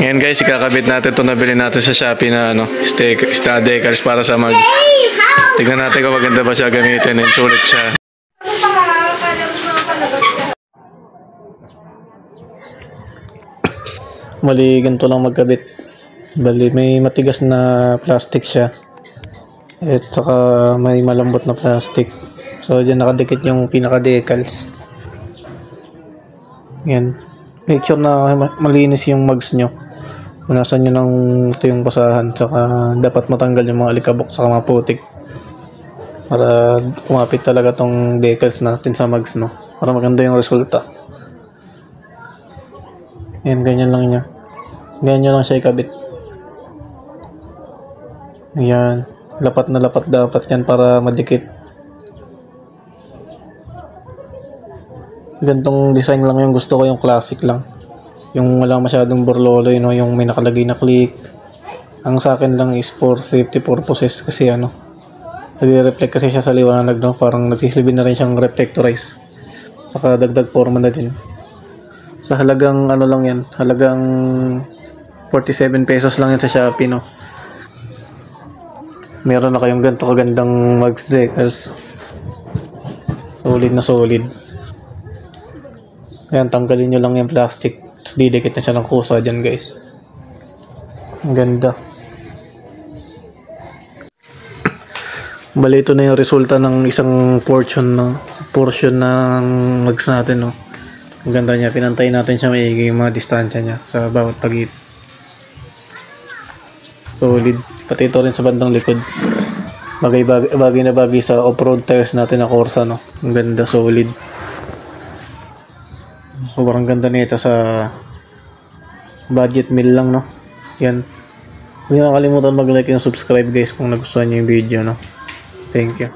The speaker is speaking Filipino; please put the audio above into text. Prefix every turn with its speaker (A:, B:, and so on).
A: Ngayon guys, ikakabit natin ito nabili natin sa Shopee na decals para sa mags. Tignan natin kung maganda ba siya gamitin. Sulit siya. Mali, ganito lang magkabit. Bali, may matigas na plastic siya. At saka may malambot na plastic. So, dyan nakadikit yung pinaka-decals. Yan. Make sure na malinis yung mags nyo. Punasan nyo ng ito yung basahan. Saka dapat matanggal yung mga alikabok saka mga putik. Para kumapit talaga tong decals natin sa mags, no? Para maganda yung resulta. Yan, ganyan lang niya. Ganyan lang siya ikabit. Yan. Lapat na lapat dapat yan para madikit. Gantong design lang yung gusto ko, yung classic lang. Yung wala masyadong burloloy, no? Yung may nakalagay na click. Ang sa akin lang is for safety purposes kasi nag-reflect kasi siya sa liwanag, no? Parang nagsisilbi na rin siyang reflectorize. Saka dagdag forma na din. Sa halagang lang yan, halagang 47 pesos lang yan sa Shopee, no? Meron na kayong ganito kagandang mags decals. Solid na solid. Ayan, tanggalin nyo lang yung plastic. Tapos didikit na siya ng kusa dyan, guys. Ang ganda. Bali, ito na yung resulta ng isang portion ng mags natin, no? Ang ganda niya. Pinantay natin siya maigi yung mga distansya niya sa bawat pagit. Solid. Pati ito rin sa bandang likod. Bagay na bagay sa off-road tires natin na Corsa, no? Ang ganda, solid. Sobrang ganda nito sa budget meal lang, no? Yan. Huwag niyo nakalimutan mag-like and subscribe, guys, kung nagustuhan niyo yung video, no? Thank you.